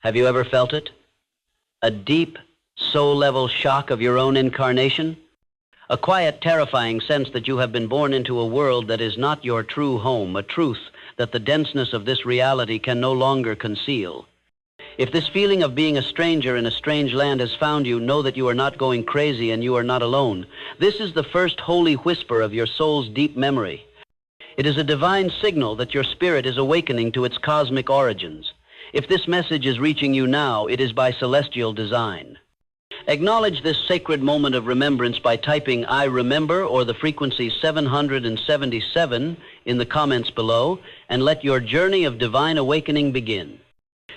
Have you ever felt it? A deep, soul-level shock of your own incarnation? A quiet, terrifying sense that you have been born into a world that is not your true home, a truth that the denseness of this reality can no longer conceal. If this feeling of being a stranger in a strange land has found you, know that you are not going crazy and you are not alone. This is the first holy whisper of your soul's deep memory. It is a divine signal that your spirit is awakening to its cosmic origins. If this message is reaching you now, it is by celestial design. Acknowledge this sacred moment of remembrance by typing "I remember" or the frequency 777 in the comments below, and let your journey of divine awakening begin.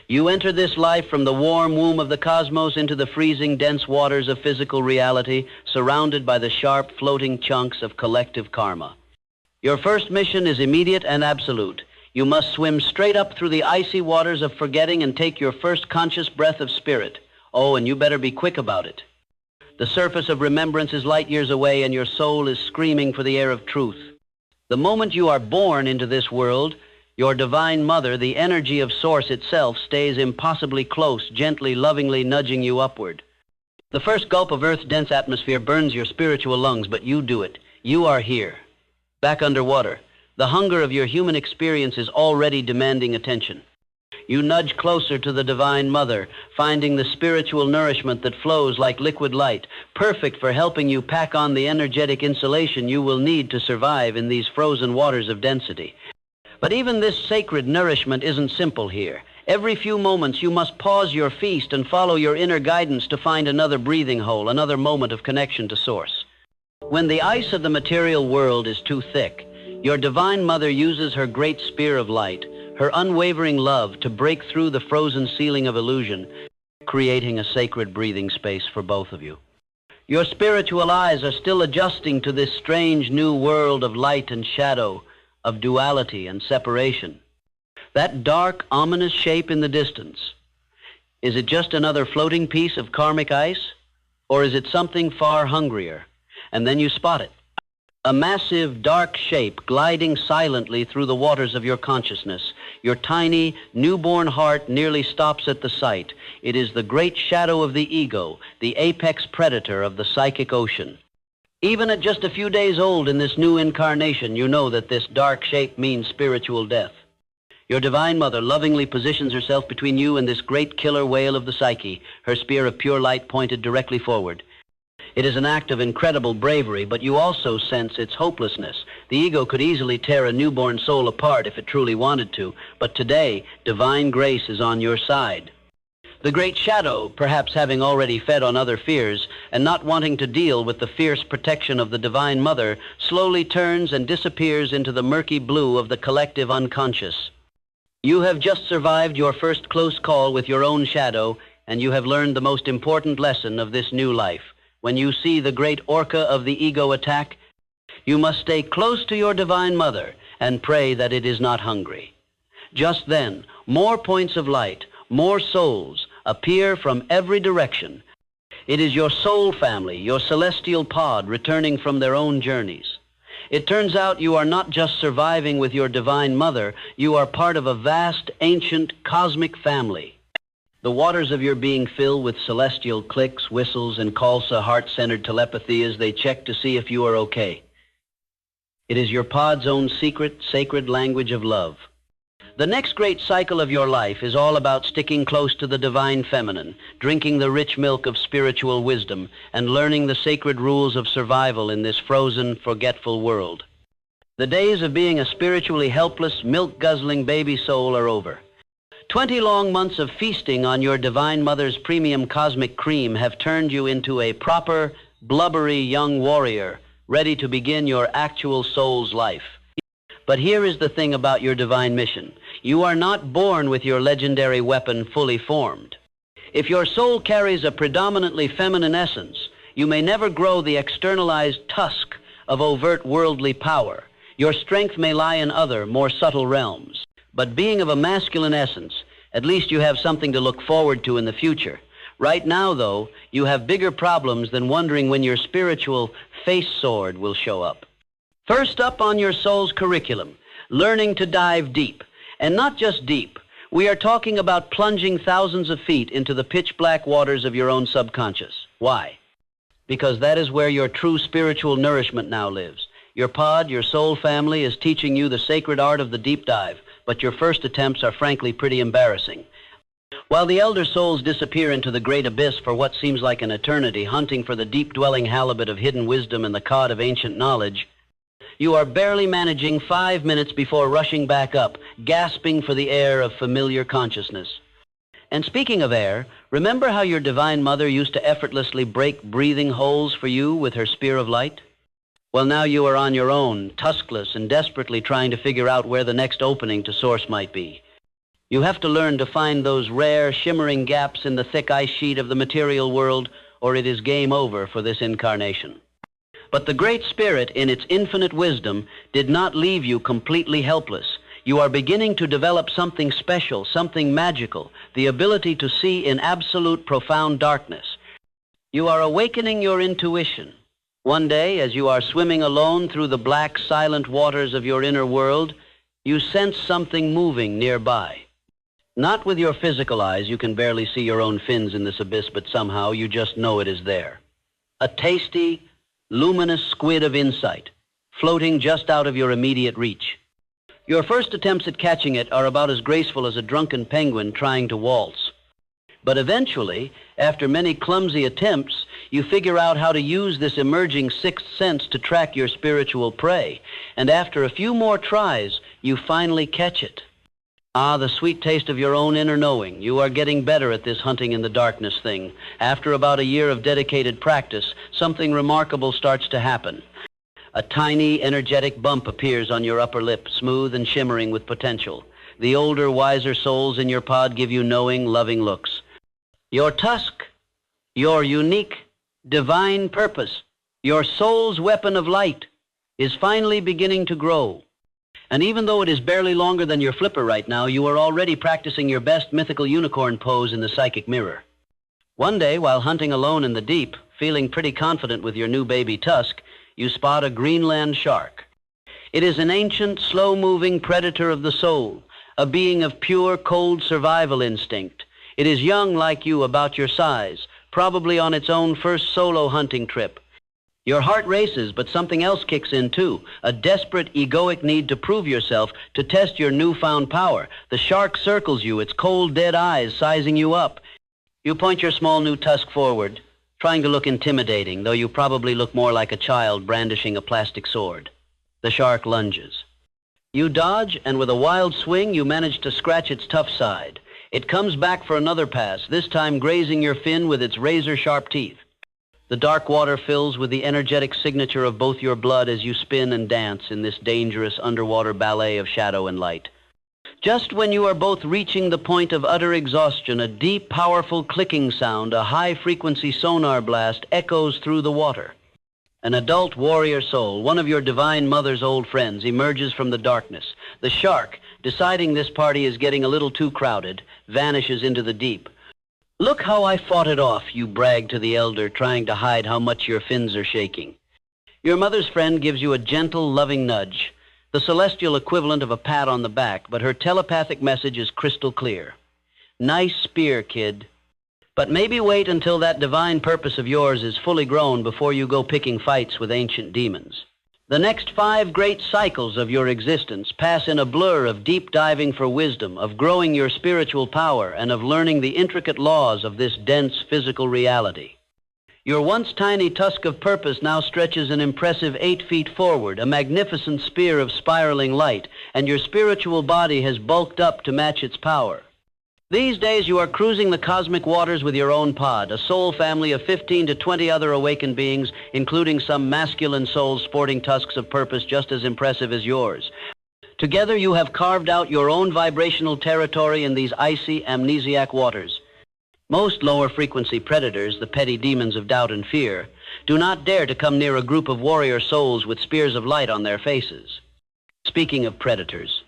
You enter this life from the warm womb of the cosmos into the freezing, dense waters of physical reality, surrounded by the sharp, floating chunks of collective karma. Your first mission is immediate and absolute. You must swim straight up through the icy waters of forgetting and take your first conscious breath of spirit. Oh, and you better be quick about it. The surface of remembrance is light years away, and your soul is screaming for the air of truth. The moment you are born into this world, your divine mother, the energy of source itself, stays impossibly close, gently, lovingly nudging you upward. The first gulp of Earth's dense atmosphere burns your spiritual lungs, but you do it. You are here. Back underwater, the hunger of your human experience is already demanding attention. You nudge closer to the Divine Mother, finding the spiritual nourishment that flows like liquid light, perfect for helping you pack on the energetic insulation you will need to survive in these frozen waters of density. But even this sacred nourishment isn't simple here. Every few moments you must pause your feast and follow your inner guidance to find another breathing hole, another moment of connection to Source. When the ice of the material world is too thick, your Divine Mother uses her great spear of light, her unwavering love, to break through the frozen ceiling of illusion, creating a sacred breathing space for both of you. Your spiritual eyes are still adjusting to this strange new world of light and shadow, of duality and separation. That dark, ominous shape in the distance, is it just another floating piece of karmic ice? Or is it something far hungrier? And then you spot it. A massive, dark shape gliding silently through the waters of your consciousness. Your tiny, newborn heart nearly stops at the sight. It is the great shadow of the ego, the apex predator of the psychic ocean. Even at just a few days old in this new incarnation, you know that this dark shape means spiritual death. Your Divine Mother lovingly positions herself between you and this great killer whale of the psyche, her spear of pure light pointed directly forward. It is an act of incredible bravery, but you also sense its hopelessness. The ego could easily tear a newborn soul apart if it truly wanted to, but today, divine grace is on your side. The great shadow, perhaps having already fed on other fears, and not wanting to deal with the fierce protection of the Divine Mother, slowly turns and disappears into the murky blue of the collective unconscious. You have just survived your first close call with your own shadow, and you have learned the most important lesson of this new life. When you see the Great Orca of the ego attack, you must stay close to your Divine Mother and pray that it is not hungry. Just then, more points of light, more souls, appear from every direction. It is your soul family, your celestial pod, returning from their own journeys. It turns out you are not just surviving with your Divine Mother, you are part of a vast, ancient, cosmic family. The waters of your being fill with celestial clicks, whistles, and Khalsa heart-centered telepathy as they check to see if you are okay. It is your pod's own secret, sacred language of love. The next great cycle of your life is all about sticking close to the divine feminine, drinking the rich milk of spiritual wisdom, and learning the sacred rules of survival in this frozen, forgetful world. The days of being a spiritually helpless, milk-guzzling baby soul are over. 20 long months of feasting on your Divine Mother's premium cosmic cream have turned you into a proper, blubbery young warrior, ready to begin your actual soul's life. But here is the thing about your divine mission. You are not born with your legendary weapon fully formed. If your soul carries a predominantly feminine essence, you may never grow the externalized tusk of overt worldly power. Your strength may lie in other, more subtle realms. But being of a masculine essence, at least you have something to look forward to in the future. Right now, though, you have bigger problems than wondering when your spiritual face sword will show up. First up on your soul's curriculum, learning to dive deep. And not just deep. We are talking about plunging thousands of feet into the pitch-black waters of your own subconscious. Why? Because that is where your true spiritual nourishment now lives. Your pod, your soul family, is teaching you the sacred art of the deep dive, but your first attempts are frankly pretty embarrassing. While the elder souls disappear into the great abyss for what seems like an eternity, hunting for the deep-dwelling halibut of hidden wisdom and the cod of ancient knowledge, you are barely managing 5 minutes before rushing back up, gasping for the air of familiar consciousness. And speaking of air, remember how your divine mother used to effortlessly break breathing holes for you with her spear of light? Well, now you are on your own, tuskless and desperately trying to figure out where the next opening to source might be. You have to learn to find those rare, shimmering gaps in the thick ice sheet of the material world, or it is game over for this incarnation. But the Great Spirit, in its infinite wisdom, did not leave you completely helpless. You are beginning to develop something special, something magical, the ability to see in absolute profound darkness. You are awakening your intuition. One day, as you are swimming alone through the black, silent waters of your inner world, you sense something moving nearby. Not with your physical eyes, you can barely see your own fins in this abyss, but somehow you just know it is there. A tasty, luminous squid of insight, floating just out of your immediate reach. Your first attempts at catching it are about as graceful as a drunken penguin trying to waltz. But eventually, after many clumsy attempts, you figure out how to use this emerging sixth sense to track your spiritual prey. And after a few more tries, you finally catch it. Ah, the sweet taste of your own inner knowing. You are getting better at this hunting in the darkness thing. After about a year of dedicated practice, something remarkable starts to happen. A tiny, energetic bump appears on your upper lip, smooth and shimmering with potential. The older, wiser souls in your pod give you knowing, loving looks. Your tusk, your unique, divine purpose, your soul's weapon of light, is finally beginning to grow. And even though it is barely longer than your flipper right now, you are already practicing your best mythical unicorn pose in the psychic mirror. One day, while hunting alone in the deep, feeling pretty confident with your new baby tusk, you spot a Greenland shark. It is an ancient, slow-moving predator of the soul, a being of pure, cold survival instinct. It is young like you, about your size, probably on its own first solo hunting trip. Your heart races, but something else kicks in too, a desperate, egoic need to prove yourself, to test your newfound power. The shark circles you, its cold, dead eyes sizing you up. You point your small new tusk forward, trying to look intimidating, though you probably look more like a child brandishing a plastic sword. The shark lunges. You dodge, and with a wild swing, you manage to scratch its tough side. It comes back for another pass, this time grazing your fin with its razor-sharp teeth. The dark water fills with the energetic signature of both your blood as you spin and dance in this dangerous underwater ballet of shadow and light. Just when you are both reaching the point of utter exhaustion, a deep, powerful clicking sound, a high-frequency sonar blast, echoes through the water. An adult warrior soul, one of your divine mother's old friends, emerges from the darkness. The shark, deciding this party is getting a little too crowded, vanishes into the deep. "Look how I fought it off," you brag to the elder, trying to hide how much your fins are shaking. Your mother's friend gives you a gentle, loving nudge, the celestial equivalent of a pat on the back, but her telepathic message is crystal clear. "Nice spear, kid. But maybe wait until that divine purpose of yours is fully grown before you go picking fights with ancient demons." The next 5 great cycles of your existence pass in a blur of deep diving for wisdom, of growing your spiritual power, and of learning the intricate laws of this dense physical reality. Your once tiny tusk of purpose now stretches an impressive 8 feet forward, a magnificent spear of spiraling light, and your spiritual body has bulked up to match its power. These days you are cruising the cosmic waters with your own pod, a soul family of 15 to 20 other awakened beings, including some masculine souls sporting tusks of purpose just as impressive as yours. Together you have carved out your own vibrational territory in these icy, amnesiac waters. Most lower frequency predators, the petty demons of doubt and fear, do not dare to come near a group of warrior souls with spears of light on their faces. Speaking of predators,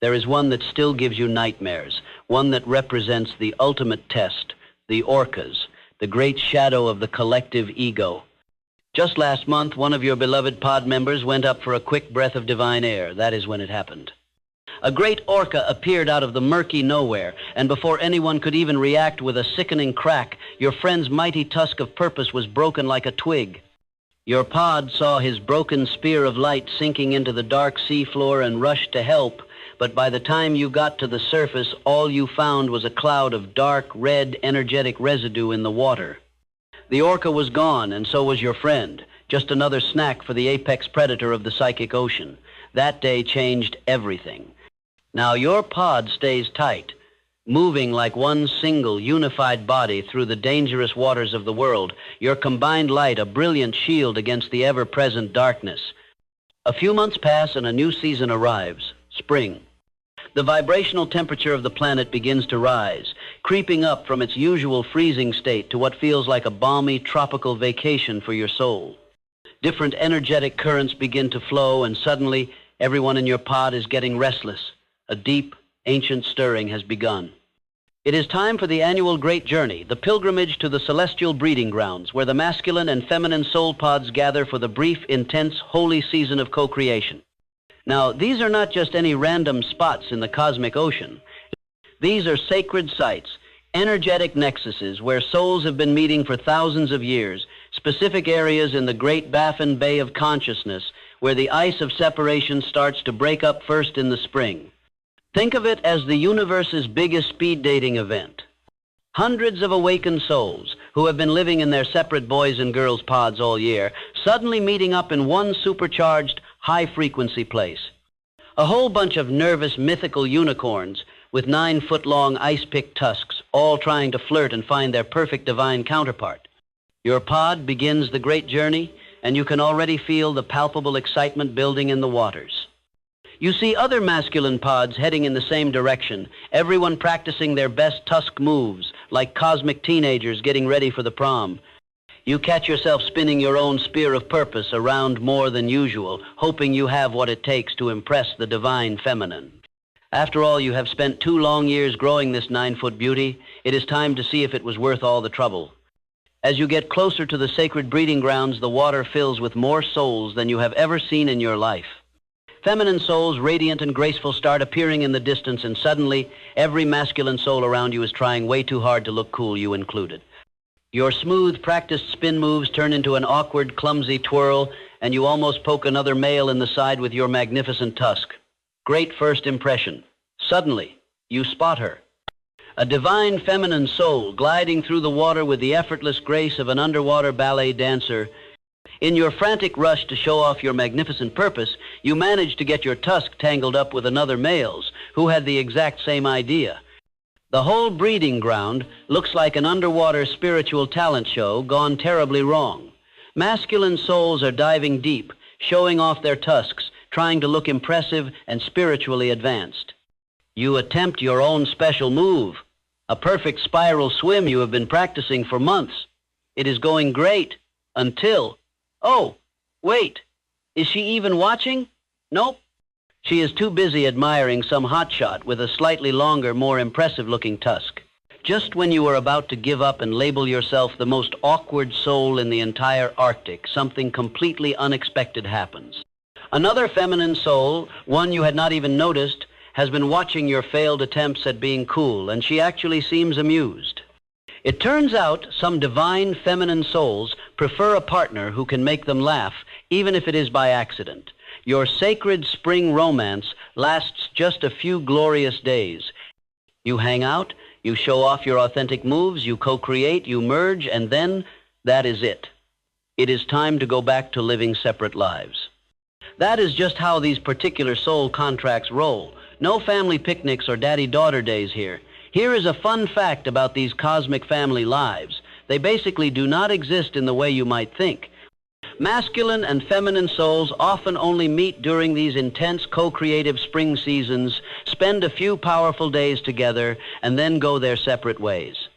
there is one that still gives you nightmares, one that represents the ultimate test, the orcas, the great shadow of the collective ego. Just last month, one of your beloved pod members went up for a quick breath of divine air. That is when it happened. A great orca appeared out of the murky nowhere, and before anyone could even react with a sickening crack, your friend's mighty tusk of purpose was broken like a twig. Your pod saw his broken spear of light sinking into the dark seafloor and rushed to help, but by the time you got to the surface, all you found was a cloud of dark, red, energetic residue in the water. The orca was gone, and so was your friend, just another snack for the apex predator of the psychic ocean. That day changed everything. Now your pod stays tight, moving like one single unified body through the dangerous waters of the world, your combined light a brilliant shield against the ever-present darkness. A few months pass and a new season arrives, spring. The vibrational temperature of the planet begins to rise, creeping up from its usual freezing state to what feels like a balmy tropical vacation for your soul. Different energetic currents begin to flow, and suddenly everyone in your pod is getting restless. A deep, ancient stirring has begun. It is time for the annual great journey, the pilgrimage to the celestial breeding grounds, where the masculine and feminine soul pods gather for the brief, intense, holy season of co-creation. Now, these are not just any random spots in the cosmic ocean. These are sacred sites, energetic nexuses where souls have been meeting for thousands of years, specific areas in the great Baffin Bay of consciousness where the ice of separation starts to break up first in the spring. Think of it as the universe's biggest speed dating event. Hundreds of awakened souls who have been living in their separate boys and girls pods all year, suddenly meeting up in one supercharged, high-frequency place. A whole bunch of nervous, mythical unicorns with 9-foot-long ice-pick tusks, all trying to flirt and find their perfect divine counterpart. Your pod begins the great journey, and you can already feel the palpable excitement building in the waters. You see other masculine pods heading in the same direction, everyone practicing their best tusk moves, like cosmic teenagers getting ready for the prom. You catch yourself spinning your own spear of purpose around more than usual, hoping you have what it takes to impress the divine feminine. After all, you have spent 2 long years growing this 9-foot beauty. It is time to see if it was worth all the trouble. As you get closer to the sacred breeding grounds, the water fills with more souls than you have ever seen in your life. Feminine souls, radiant and graceful, start appearing in the distance, and suddenly, every masculine soul around you is trying way too hard to look cool, you included. Your smooth, practiced spin moves turn into an awkward, clumsy twirl, and you almost poke another male in the side with your magnificent tusk. Great first impression. Suddenly, you spot her. A divine feminine soul gliding through the water with the effortless grace of an underwater ballet dancer. In your frantic rush to show off your magnificent purpose, you manage to get your tusk tangled up with another male's who had the exact same idea. The whole breeding ground looks like an underwater spiritual talent show gone terribly wrong. Masculine souls are diving deep, showing off their tusks, trying to look impressive and spiritually advanced. You attempt your own special move, a perfect spiral swim you have been practicing for months. It is going great until... Oh, wait, is she even watching? Nope. She is too busy admiring some hotshot with a slightly longer, more impressive-looking tusk. Just when you are about to give up and label yourself the most awkward soul in the entire Arctic, something completely unexpected happens. Another feminine soul, one you had not even noticed, has been watching your failed attempts at being cool, and she actually seems amused. It turns out some divine feminine souls prefer a partner who can make them laugh, even if it is by accident. Your sacred spring romance lasts just a few glorious days. You hang out, you show off your authentic moves, you co-create, you merge, and then that is it. It is time to go back to living separate lives. That is just how these particular soul contracts roll. No family picnics or daddy-daughter days here. Here is a fun fact about these cosmic family lives. They basically do not exist in the way you might think. Masculine and feminine souls often only meet during these intense co-creative spring seasons, spend a few powerful days together, and then go their separate ways.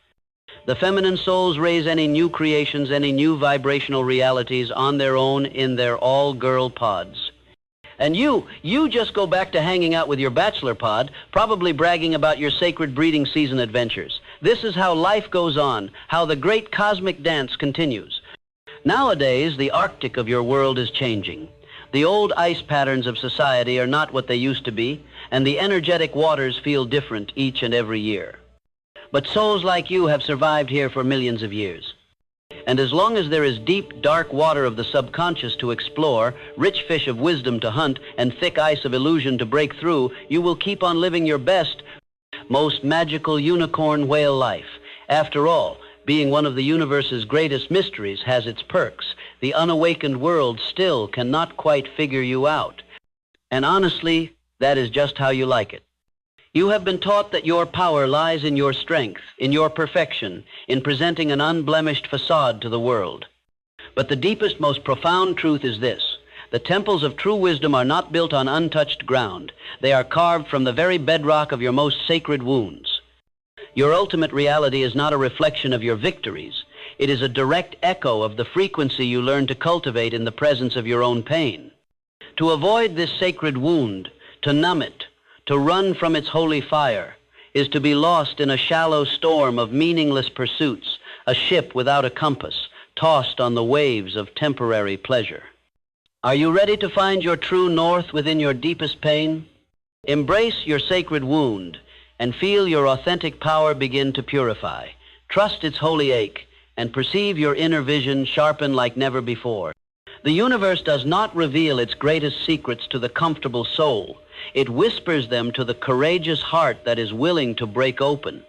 The feminine souls raise any new creations, any new vibrational realities on their own in their all-girl pods. And you just go back to hanging out with your bachelor pod, probably bragging about your sacred breeding season adventures. This is how life goes on, how the great cosmic dance continues. Nowadays, the Arctic of your world is changing. The old ice patterns of society are not what they used to be, and the energetic waters feel different each and every year. But souls like you have survived here for millions of years. And as long as there is deep, dark water of the subconscious to explore, rich fish of wisdom to hunt, and thick ice of illusion to break through, you will keep on living your best, most magical unicorn whale life. After all, being one of the universe's greatest mysteries has its perks. The unawakened world still cannot quite figure you out. And honestly, that is just how you like it. You have been taught that your power lies in your strength, in your perfection, in presenting an unblemished facade to the world. But the deepest, most profound truth is this: the temples of true wisdom are not built on untouched ground. They are carved from the very bedrock of your most sacred wounds. Your ultimate reality is not a reflection of your victories. It is a direct echo of the frequency you learn to cultivate in the presence of your own pain. To avoid this sacred wound, to numb it, to run from its holy fire, is to be lost in a shallow storm of meaningless pursuits, a ship without a compass, tossed on the waves of temporary pleasure. Are you ready to find your true north within your deepest pain? Embrace your sacred wound and feel your authentic power begin to purify. Trust its holy ache and perceive your inner vision sharpen like never before. The universe does not reveal its greatest secrets to the comfortable soul. It whispers them to the courageous heart that is willing to break open.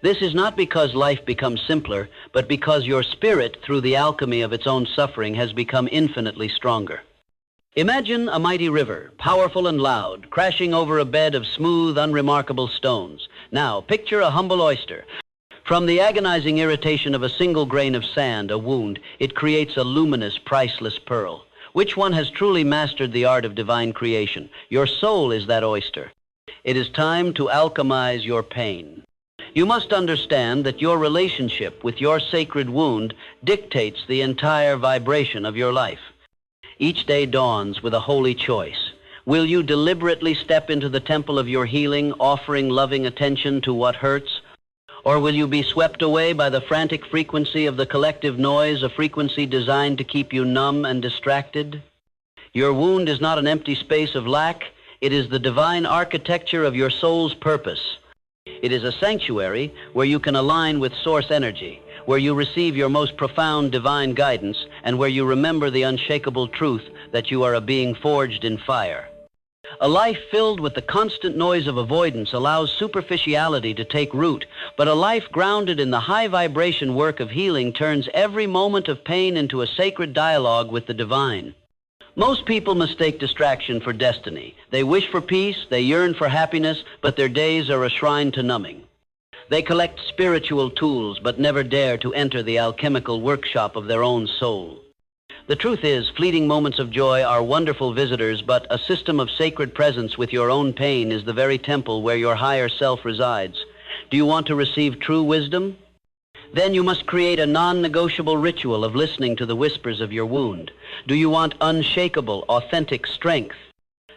This is not because life becomes simpler, but because your spirit, through the alchemy of its own suffering, has become infinitely stronger. Imagine a mighty river, powerful and loud, crashing over a bed of smooth, unremarkable stones. Now, picture a humble oyster. From the agonizing irritation of a single grain of sand, a wound, it creates a luminous, priceless pearl. Which one has truly mastered the art of divine creation? Your soul is that oyster. It is time to alchemize your pain. You must understand that your relationship with your sacred wound dictates the entire vibration of your life. Each day dawns with a holy choice. Will you deliberately step into the temple of your healing, offering loving attention to what hurts? Or will you be swept away by the frantic frequency of the collective noise, a frequency designed to keep you numb and distracted? Your wound is not an empty space of lack. It is the divine architecture of your soul's purpose. It is a sanctuary where you can align with source energy, where you receive your most profound divine guidance, and where you remember the unshakable truth that you are a being forged in fire. A life filled with the constant noise of avoidance allows superficiality to take root, but a life grounded in the high vibration work of healing turns every moment of pain into a sacred dialogue with the divine. Most people mistake distraction for destiny. They wish for peace, they yearn for happiness, but their days are a shrine to numbing. They collect spiritual tools, but never dare to enter the alchemical workshop of their own soul. The truth is, fleeting moments of joy are wonderful visitors, but a system of sacred presence with your own pain is the very temple where your higher self resides. Do you want to receive true wisdom? Then you must create a non-negotiable ritual of listening to the whispers of your wound. Do you want unshakable, authentic strength?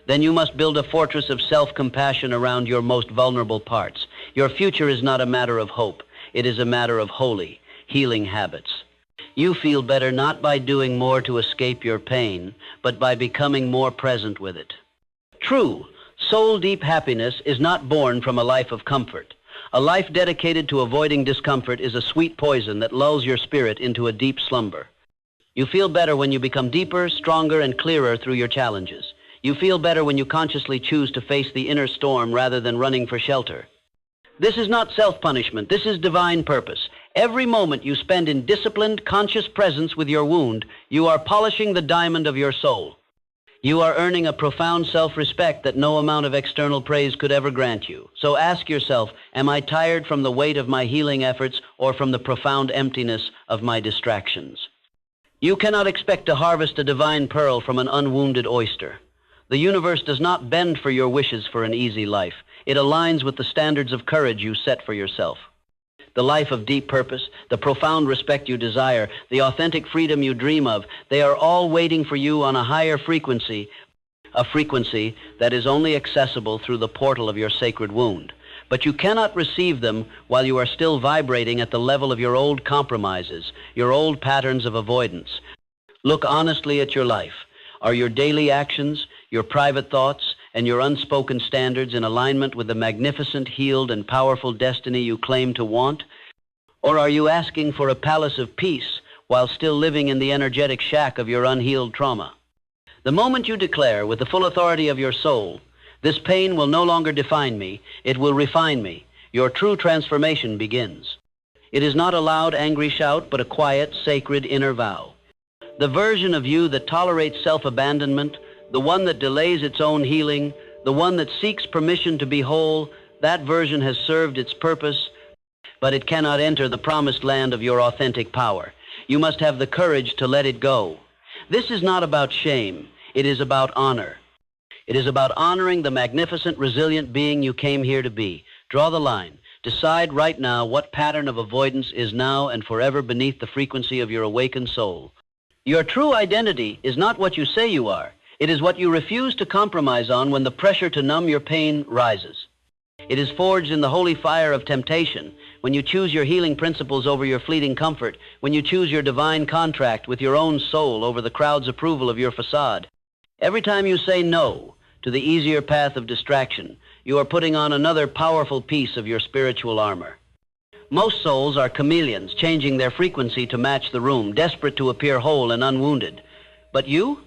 Then you must build a fortress of self-compassion around your most vulnerable parts. Your future is not a matter of hope. It is a matter of holy, healing habits. You feel better not by doing more to escape your pain, but by becoming more present with it. True, soul-deep happiness is not born from a life of comfort. A life dedicated to avoiding discomfort is a sweet poison that lulls your spirit into a deep slumber. You feel better when you become deeper, stronger, and clearer through your challenges. You feel better when you consciously choose to face the inner storm rather than running for shelter. This is not self-punishment. This is divine purpose. Every moment you spend in disciplined, conscious presence with your wound, you are polishing the diamond of your soul. You are earning a profound self-respect that no amount of external praise could ever grant you. So ask yourself, am I tired from the weight of my healing efforts or from the profound emptiness of my distractions? You cannot expect to harvest a divine pearl from an unwounded oyster. The universe does not bend for your wishes for an easy life. It aligns with the standards of courage you set for yourself. The life of deep purpose, the profound respect you desire, the authentic freedom you dream of, they are all waiting for you on a higher frequency, a frequency that is only accessible through the portal of your sacred wound. But you cannot receive them while you are still vibrating at the level of your old compromises, your old patterns of avoidance. Look honestly at your life. Are your daily actions, your private thoughts, and your unspoken standards in alignment with the magnificent, healed, and powerful destiny you claim to want? Or are you asking for a palace of peace while still living in the energetic shack of your unhealed trauma? The moment you declare, with the full authority of your soul, "This pain will no longer define me, it will refine me," your true transformation begins. It is not a loud, angry shout, but a quiet, sacred inner vow. The version of you that tolerates self-abandonment, the one that delays its own healing, the one that seeks permission to be whole, that version has served its purpose, but it cannot enter the promised land of your authentic power. You must have the courage to let it go. This is not about shame. It is about honor. It is about honoring the magnificent, resilient being you came here to be. Draw the line. Decide right now what pattern of avoidance is now and forever beneath the frequency of your awakened soul. Your true identity is not what you say you are. It is what you refuse to compromise on when the pressure to numb your pain rises. It is forged in the holy fire of temptation, when you choose your healing principles over your fleeting comfort, when you choose your divine contract with your own soul over the crowd's approval of your facade. Every time you say no to the easier path of distraction, you are putting on another powerful piece of your spiritual armor. Most souls are chameleons, changing their frequency to match the room, desperate to appear whole and unwounded. But you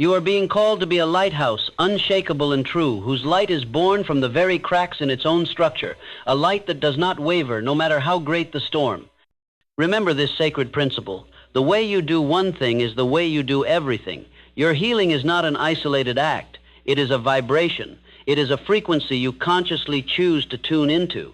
are being called to be a lighthouse, unshakable and true, whose light is born from the very cracks in its own structure, a light that does not waver, no matter how great the storm. Remember this sacred principle. The way you do one thing is the way you do everything. Your healing is not an isolated act. It is a vibration. It is a frequency you consciously choose to tune into.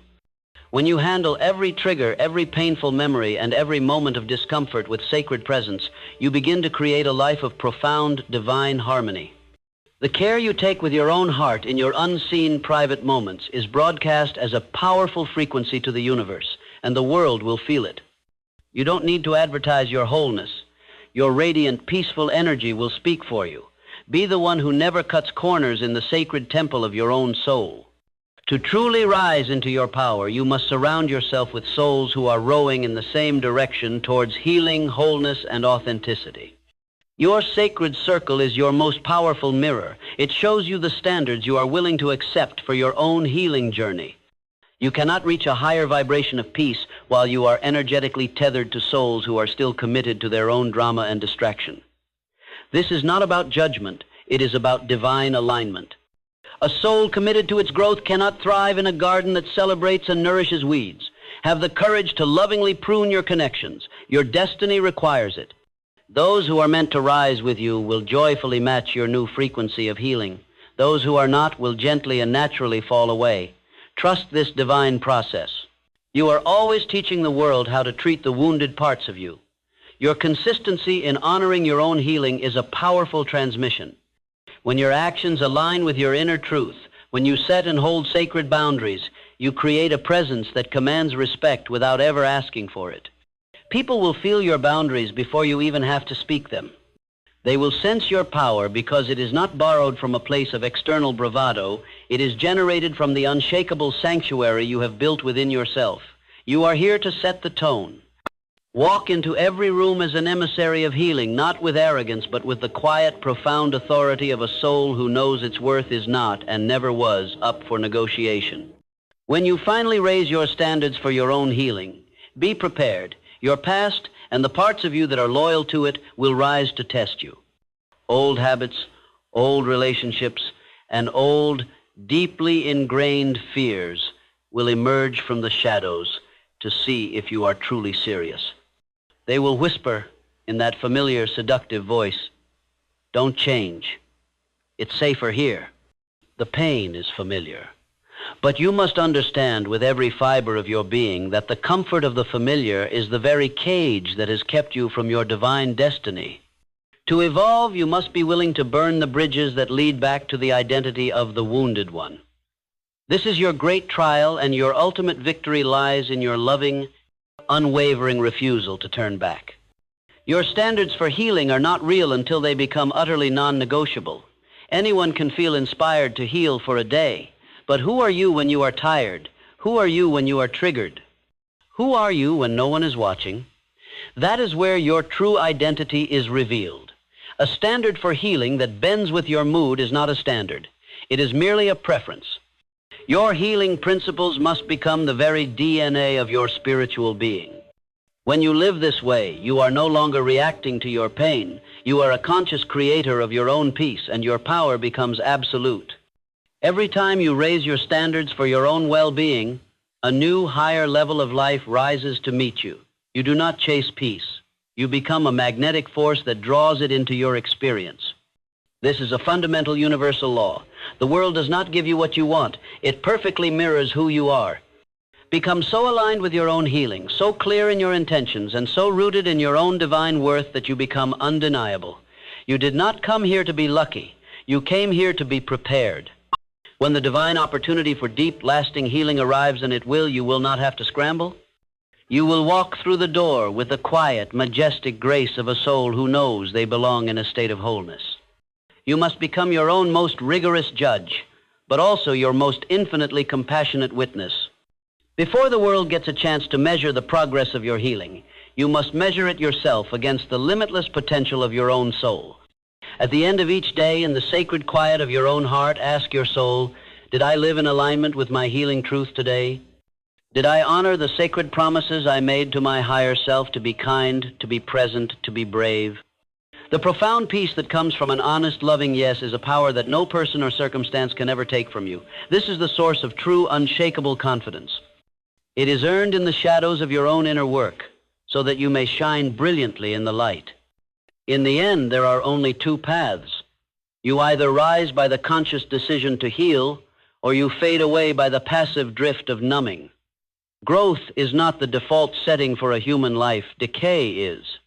When you handle every trigger, every painful memory, and every moment of discomfort with sacred presence, you begin to create a life of profound, divine harmony. The care you take with your own heart in your unseen private moments is broadcast as a powerful frequency to the universe, and the world will feel it. You don't need to advertise your wholeness. Your radiant, peaceful energy will speak for you. Be the one who never cuts corners in the sacred temple of your own soul. To truly rise into your power, you must surround yourself with souls who are rowing in the same direction towards healing, wholeness, and authenticity. Your sacred circle is your most powerful mirror. It shows you the standards you are willing to accept for your own healing journey. You cannot reach a higher vibration of peace while you are energetically tethered to souls who are still committed to their own drama and distraction. This is not about judgment. It is about divine alignment. A soul committed to its growth cannot thrive in a garden that celebrates and nourishes weeds. Have the courage to lovingly prune your connections. Your destiny requires it. Those who are meant to rise with you will joyfully match your new frequency of healing. Those who are not will gently and naturally fall away. Trust this divine process. You are always teaching the world how to treat the wounded parts of you. Your consistency in honoring your own healing is a powerful transmission. When your actions align with your inner truth, when you set and hold sacred boundaries, you create a presence that commands respect without ever asking for it. People will feel your boundaries before you even have to speak them. They will sense your power because it is not borrowed from a place of external bravado. It is generated from the unshakable sanctuary you have built within yourself. You are here to set the tone. Walk into every room as an emissary of healing, not with arrogance, but with the quiet, profound authority of a soul who knows its worth is not, and never was, up for negotiation. When you finally raise your standards for your own healing, be prepared. Your past and the parts of you that are loyal to it will rise to test you. Old habits, old relationships, and old, deeply ingrained fears will emerge from the shadows to see if you are truly serious. They will whisper in that familiar, seductive voice, "Don't change. It's safer here." The pain is familiar. But you must understand with every fiber of your being that the comfort of the familiar is the very cage that has kept you from your divine destiny. To evolve, you must be willing to burn the bridges that lead back to the identity of the wounded one. This is your great trial, and your ultimate victory lies in your loving, unwavering refusal to turn back. Your standards for healing are not real until they become utterly non-negotiable. Anyone can feel inspired to heal for a day. But who are you when you are tired? Who are you when you are triggered? Who are you when no one is watching? That is where your true identity is revealed. A standard for healing that bends with your mood is not a standard. It is merely a preference. Your healing principles must become the very DNA of your spiritual being. When you live this way, you are no longer reacting to your pain. You are a conscious creator of your own peace, and your power becomes absolute. Every time you raise your standards for your own well-being, a new, higher level of life rises to meet you. You do not chase peace. You become a magnetic force that draws it into your experience. This is a fundamental universal law. The world does not give you what you want. It perfectly mirrors who you are. Become so aligned with your own healing, so clear in your intentions, and so rooted in your own divine worth that you become undeniable. You did not come here to be lucky. You came here to be prepared. When the divine opportunity for deep, lasting healing arrives, and it will, you will not have to scramble. You will walk through the door with the quiet, majestic grace of a soul who knows they belong in a state of wholeness. You must become your own most rigorous judge, but also your most infinitely compassionate witness. Before the world gets a chance to measure the progress of your healing, you must measure it yourself against the limitless potential of your own soul. At the end of each day, in the sacred quiet of your own heart, ask your soul, did I live in alignment with my healing truth today? Did I honor the sacred promises I made to my higher self to be kind, to be present, to be brave? The profound peace that comes from an honest, loving yes is a power that no person or circumstance can ever take from you. This is the source of true, unshakable confidence. It is earned in the shadows of your own inner work, so that you may shine brilliantly in the light. In the end, there are only two paths. You either rise by the conscious decision to heal, or you fade away by the passive drift of numbing. Growth is not the default setting for a human life. Decay is.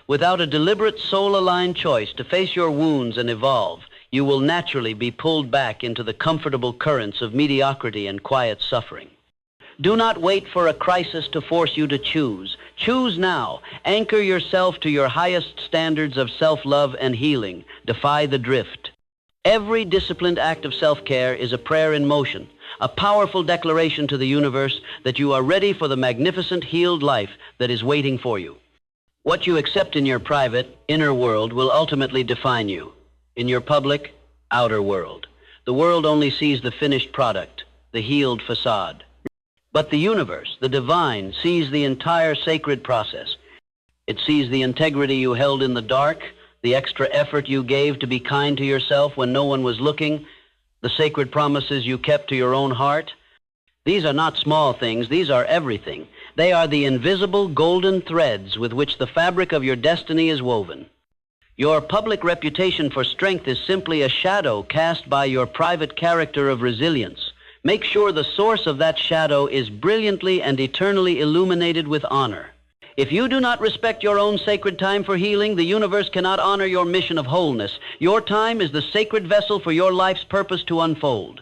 Without a deliberate, soul-aligned choice to face your wounds and evolve, you will naturally be pulled back into the comfortable currents of mediocrity and quiet suffering. Do not wait for a crisis to force you to choose. Choose now. Anchor yourself to your highest standards of self-love and healing. Defy the drift. Every disciplined act of self-care is a prayer in motion, a powerful declaration to the universe that you are ready for the magnificent healed life that is waiting for you. What you accept in your private, inner world will ultimately define you. In your public, outer world. The world only sees the finished product, the healed facade. But the universe, the divine, sees the entire sacred process. It sees the integrity you held in the dark, the extra effort you gave to be kind to yourself when no one was looking, the sacred promises you kept to your own heart. These are not small things, these are everything. They are the invisible golden threads with which the fabric of your destiny is woven. Your public reputation for strength is simply a shadow cast by your private character of resilience. Make sure the source of that shadow is brilliantly and eternally illuminated with honor. If you do not respect your own sacred time for healing, the universe cannot honor your mission of wholeness. Your time is the sacred vessel for your life's purpose to unfold.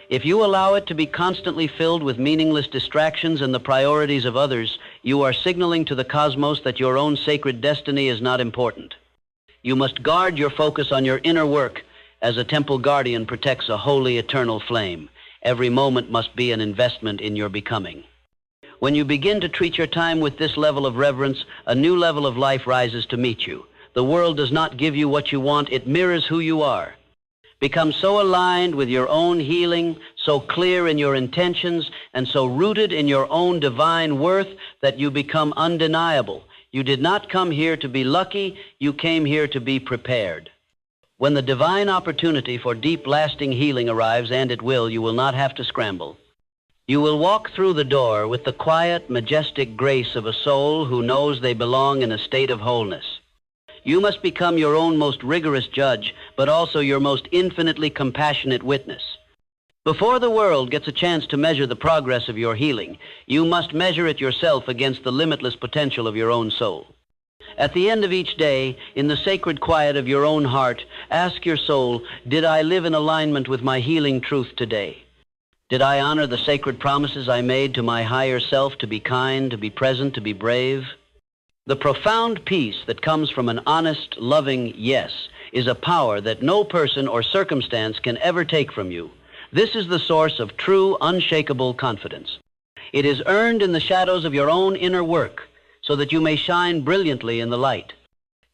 If you allow it to be constantly filled with meaningless distractions and the priorities of others, you are signaling to the cosmos that your own sacred destiny is not important. You must guard your focus on your inner work as a temple guardian protects a holy, eternal flame. Every moment must be an investment in your becoming. When you begin to treat your time with this level of reverence, a new level of life rises to meet you. The world does not give you what you want, it mirrors who you are. Become so aligned with your own healing, so clear in your intentions, and so rooted in your own divine worth that you become undeniable. You did not come here to be lucky, you came here to be prepared. When the divine opportunity for deep, lasting healing arrives, and it will, you will not have to scramble. You will walk through the door with the quiet, majestic grace of a soul who knows they belong in a state of wholeness. You must become your own most rigorous judge, but also your most infinitely compassionate witness. Before the world gets a chance to measure the progress of your healing, you must measure it yourself against the limitless potential of your own soul. At the end of each day, in the sacred quiet of your own heart, ask your soul, did I live in alignment with my healing truth today? Did I honor the sacred promises I made to my higher self to be kind, to be present, to be brave? The profound peace that comes from an honest, loving yes is a power that no person or circumstance can ever take from you. This is the source of true, unshakable confidence. It is earned in the shadows of your own inner work, so that you may shine brilliantly in the light.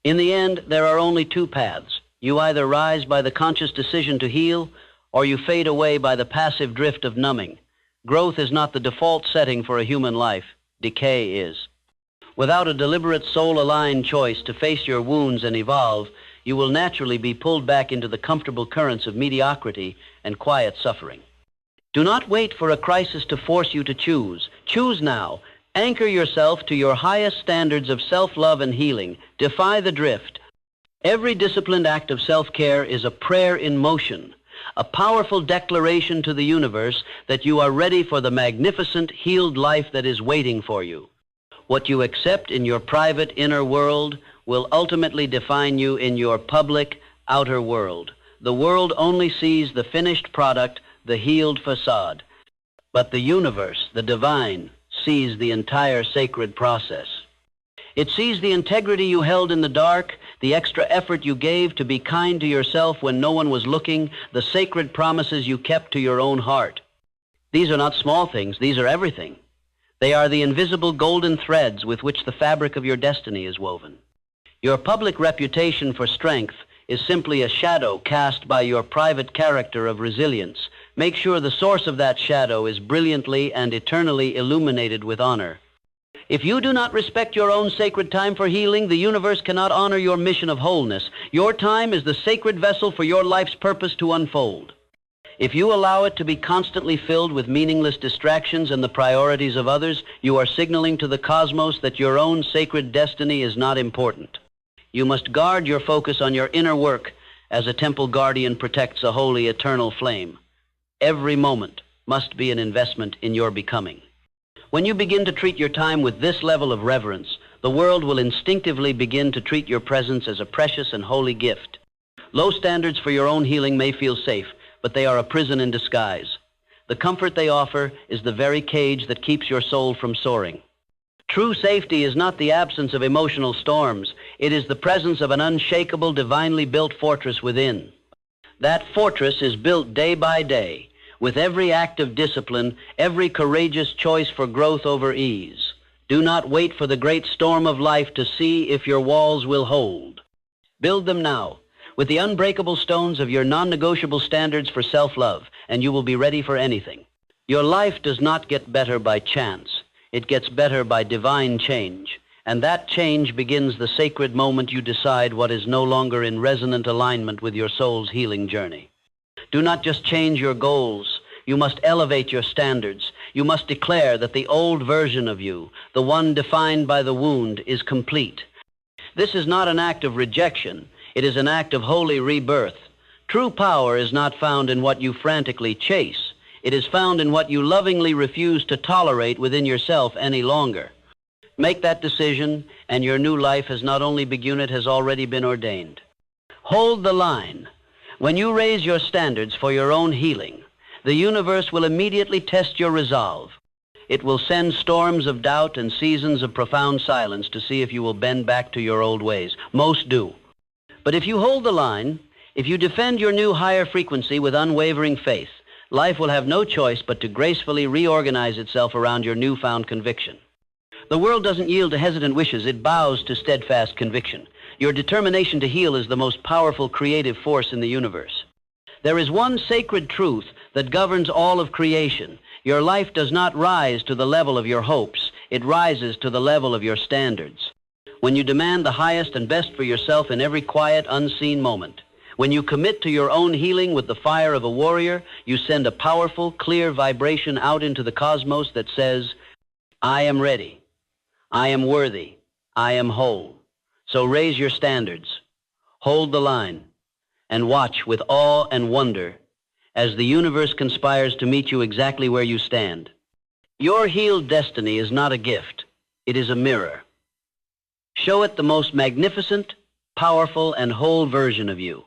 In the end, there are only two paths. You either rise by the conscious decision to heal, or you fade away by the passive drift of numbing. Growth is not the default setting for a human life. Decay is. Without a deliberate soul-aligned choice to face your wounds and evolve, you will naturally be pulled back into the comfortable currents of mediocrity and quiet suffering. Do not wait for a crisis to force you to choose. Choose now. Anchor yourself to your highest standards of self-love and healing. Defy the drift. Every disciplined act of self-care is a prayer in motion, a powerful declaration to the universe that you are ready for the magnificent, healed life that is waiting for you. What you accept in your private inner world will ultimately define you in your public outer world. The world only sees the finished product, the healed facade. But the universe, the divine, sees the entire sacred process. It sees the integrity you held in the dark, the extra effort you gave to be kind to yourself when no one was looking, the sacred promises you kept to your own heart. These are not small things, these are everything. They are the invisible golden threads with which the fabric of your destiny is woven. Your public reputation for strength is simply a shadow cast by your private character of resilience. Make sure the source of that shadow is brilliantly and eternally illuminated with honor. If you do not respect your own sacred time for healing, the universe cannot honor your mission of wholeness. Your time is the sacred vessel for your life's purpose to unfold. If you allow it to be constantly filled with meaningless distractions and the priorities of others, you are signaling to the cosmos that your own sacred destiny is not important. You must guard your focus on your inner work as a temple guardian protects a holy eternal flame. Every moment must be an investment in your becoming. When you begin to treat your time with this level of reverence, the world will instinctively begin to treat your presence as a precious and holy gift. Low standards for your own healing may feel safe, but they are a prison in disguise. The comfort they offer is the very cage that keeps your soul from soaring. True safety is not the absence of emotional storms. It is the presence of an unshakable, divinely built fortress within. That fortress is built day by day, with every act of discipline, every courageous choice for growth over ease. Do not wait for the great storm of life to see if your walls will hold. Build them now, with the unbreakable stones of your non-negotiable standards for self-love, and you will be ready for anything. Your life does not get better by chance. It gets better by divine change, and that change begins the sacred moment you decide what is no longer in resonant alignment with your soul's healing journey. Do not just change your goals. You must elevate your standards. You must declare that the old version of you, the one defined by the wound, is complete. This is not an act of rejection. It is an act of holy rebirth. True power is not found in what you frantically chase. It is found in what you lovingly refuse to tolerate within yourself any longer. Make that decision, and your new life has not only begun, it has already been ordained. Hold the line. When you raise your standards for your own healing, the universe will immediately test your resolve. It will send storms of doubt and seasons of profound silence to see if you will bend back to your old ways. Most do. But if you hold the line, if you defend your new higher frequency with unwavering faith, life will have no choice but to gracefully reorganize itself around your newfound conviction. The world doesn't yield to hesitant wishes, it bows to steadfast conviction. Your determination to heal is the most powerful creative force in the universe. There is one sacred truth that governs all of creation. Your life does not rise to the level of your hopes, it rises to the level of your standards. When you demand the highest and best for yourself in every quiet, unseen moment, when you commit to your own healing with the fire of a warrior, you send a powerful, clear vibration out into the cosmos that says, I am ready, I am worthy, I am whole. So raise your standards, hold the line, and watch with awe and wonder as the universe conspires to meet you exactly where you stand. Your healed destiny is not a gift, it is a mirror. Show it the most magnificent, powerful, and whole version of you.